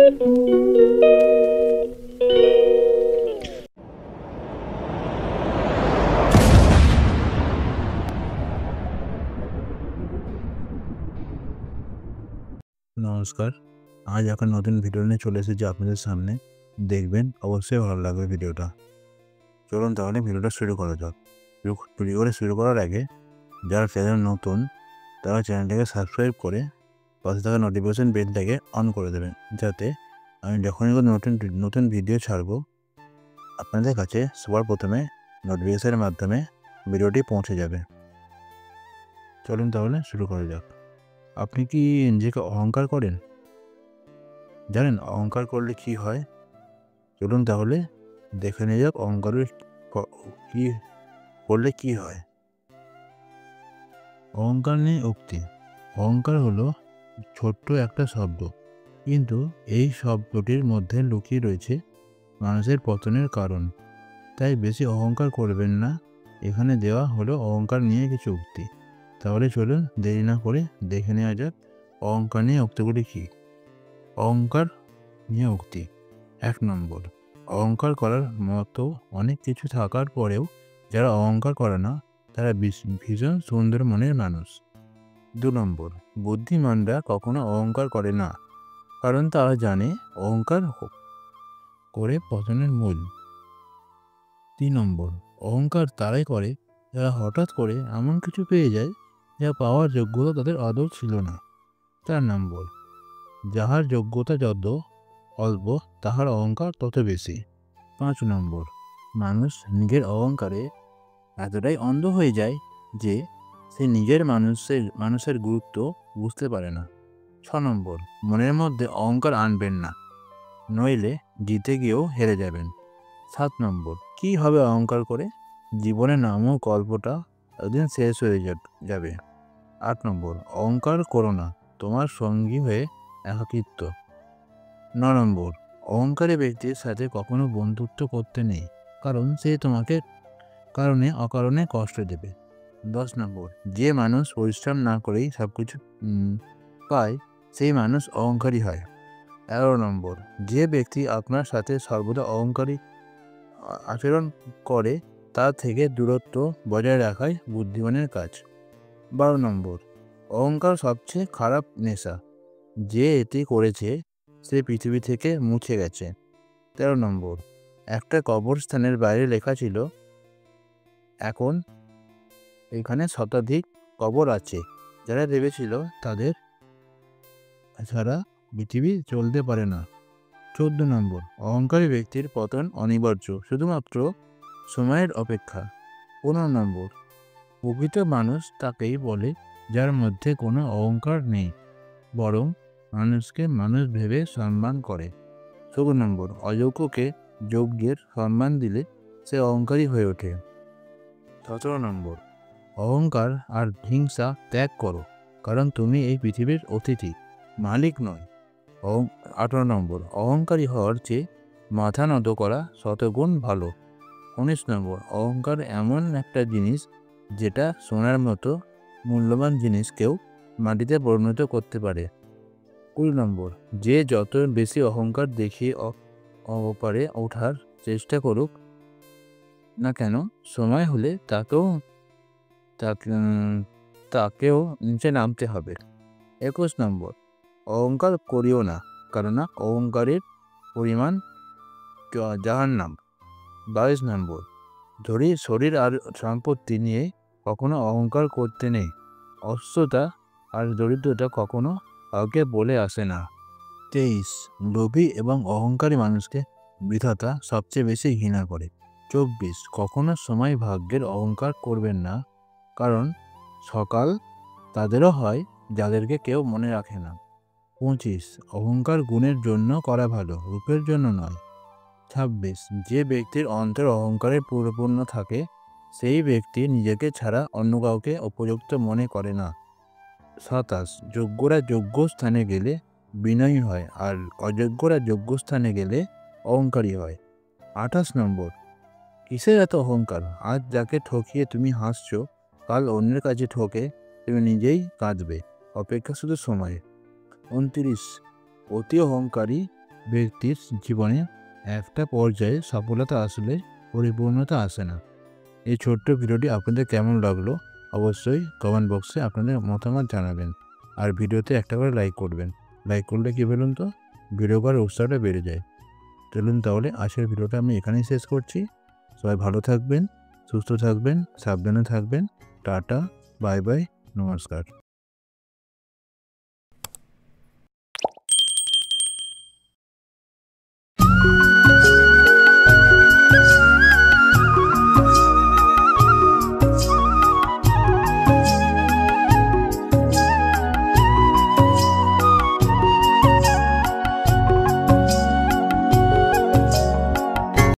নমস্কার। আজ একটা নতুন ভিডিও নিয়ে চলে এসেছি আপনাদের সামনে। দেখবেন, অবশ্যই ভালো লাগবে ভিডিওটা। চলুন তাহলে ভিডিওটা শুরু করা যাক। ভিডিওটা শুরু করার আগে যারা চ্যানেল নতুন তারা চ্যানেলটাকে সাবস্ক্রাইব করে পাশে থাকা নোটিফিকেশন বেলটাকে অন করে দেবেন, যাতে আমি যখনই কোনো নতুন ভিডিও ছাড়বো আপনাদের কাছে সবার প্রথমে নোটিফিকেশনের মাধ্যমে ভিডিওটি পৌঁছে যাবে। চলুন তাহলে শুরু করা যাক। আপনি কি নিজেকে অহংকার করেন? জানেন অহংকার করলে কি হয়? চলুন তাহলে দেখে নেওয়া যাক অহংকারের কি করলে কি হয়। অহংকার নিয়ে উক্তি। অহংকার হলো ছোট্ট একটা শব্দ, কিন্তু এই শব্দটির মধ্যে লুকিয়ে রয়েছে মানুষের পতনের কারণ। তাই বেশি অহংকার করবেন না। এখানে দেওয়া হলো অহংকার নিয়ে কিছু উক্তি। তাহলে চলুন দেরি না করে দেখে নেওয়া যাক অহংকার নিয়ে উক্তিগুলি কী। অহংকার নিয়ে উক্তি। 1 নম্বর, অহংকার করার মতো অনেক কিছু থাকার পরেও যারা অহংকার করে না তারা ভীষণ সুন্দর মনের মানুষ। 2 নম্বর, বুদ্ধিমানরা কখনো অহংকার করে না, কারণ তারা জানে অহংকার করে পতনের মূল। 3 নম্বর, অহংকার তারাই করে যারা হঠাৎ করে এমন কিছু পেয়ে যায় যা পাওয়ার যোগ্যতা তাদের আদৌ ছিল না। 4 নম্বর, যাহার যোগ্যতা যত অল্প তাহার অহংকার তত বেশি। 5 নম্বর, মানুষ নিজের অহংকারে এতটাই অন্ধ হয়ে যায় যে সে নিজের মানুষের গুরুত্ব বুঝতে পারে না। 6 নম্বর, মনের মধ্যে অহংকার আনবেন না, নইলে জিতে গিয়েও হেরে যাবেন। 7 নম্বর, কী হবে অহংকার করে? জীবনে নামক গল্পটা একদিন শেষ হয়ে যাবে। 8 নম্বর, অহংকার করো না, তোমার সঙ্গী হয়ে একাকিত্ব। 9 নম্বর, অহংকারী ব্যক্তির সাথে কখনো বন্ধুত্ব করতে নেই, কারণ সে তোমাকে অকারণে কষ্ট দেবে। 10 নম্বর, যে মানুষ পরিশ্রম না করেই সব কিছু পায় সেই মানুষ অহংকারী হয়। 11 নম্বর, যে ব্যক্তি আপনার সাথে সর্বদা অহংকারী আচরণ করে তার থেকে দূরত্ব বজায় রাখাই বুদ্ধিমানের কাজ। 12 নম্বর, অহংকার সবচেয়ে খারাপ নেশা, যে এটি করেছে সে পৃথিবী থেকে মুছে গেছে। 13 নম্বর, একটা কবরস্থানের বাইরে লেখা ছিল, এখন এখানে শতাধিক কবর আছে, যারা ভেবেছিল তাদের ছাড়া পৃথিবী চলতে পারে না। 14 নম্বর, অহংকারী ব্যক্তির পতন অনিবার্য, শুধুমাত্র সময়ের অপেক্ষা। 15 নম্বর, প্রকৃত মানুষ তাকেই বলে যার মধ্যে কোনো অহংকার নেই, বরং মানুষকে মানুষ ভেবে সম্মান করে। 16 নম্বর, অযোগ্যকে যোগ্যের সম্মান দিলে সে অহংকারী হয়ে ওঠে। 17 নম্বর, অহংকার আর হিংসা ত্যাগ করো, কারণ তুমি এই পৃথিবীর অতিথি, মালিক নয়। 18 নম্বর, অহংকারী হওয়ার চেয়ে মাথা নত করা শতগুণ ভালো। 19 নম্বর, অহংকার এমন একটা জিনিস যেটা সোনার মতো মূল্যবান জিনিসকেও মাটিতে পরিণত করতে পারে। 20 নম্বর, যে যত বেশি অহংকার দেখিয়ে অপারে ওঠার চেষ্টা করুক না কেন, সময় হলে তাকেও নিচে নামতে হবে। 21 নম্বর, অহংকার করিও না, কেননা অহংকারের পরিমাণ জাহান্নাম। 22 নম্বর, শরীর আর সম্পত্তি নিয়ে কখনো অহংকার করতে নেই, অস্ত্রতা আর দরিদ্রতা কখনো কাউকে বলে আসে না। 23, লোভী এবং অহংকারী মানুষকে বিধাতা সবচেয়ে বেশি ঘৃণা করে। 24, কখনো সময় ভাগ্যের অহংকার করবেন না, কারণ সকাল তাদেরও হয় যাদেরকে কেউ মনে রাখে না। 25, অহংকার গুণের জন্য করা ভালো, রূপের জন্য নয়। 26, যে ব্যক্তির অন্তর অহংকারে পরিপূর্ণ থাকে সেই ব্যক্তি নিজেকে ছাড়া অন্য কাউকে উপযুক্ত মনে করে না। 27, যোগ্যরা যোগ্য স্থানে গেলে বিনয়ী হয়, আর অযোগ্যরা যোগ্য স্থানে গেলে অহংকারী হয়। 28 নম্বর, কিসের এত অহংকার? আজ যাকে ঠকিয়ে তুমি হাসছো, কাল অন্যের কাছে ঠকে তুমি নিজেই কাঁদবে, অপেক্ষা শুধু সময়ে। 29, অতি অহংকারী ব্যক্তির জীবনে একটা পর্যায়ে সফলতা আসলে পরিপূর্ণতা আসে না। এই ছোট্ট ভিডিওটি আপনাদের কেমন লাগলো অবশ্যই কমেন্ট বক্সে আপনাদের মতামত জানাবেন। আর ভিডিওতে একটা করে লাইক করবেন। লাইক করলে কি বলুন তো, ভিডিও করার উৎসাহটা বেড়ে যায়। চলুন তাহলে আজকের ভিডিওটা আমি এখানেই শেষ করছি। সবাই ভালো থাকবেন, সুস্থ থাকবেন, সাবধানে থাকবেন। টাটা, বাই বাই, নমস্কার।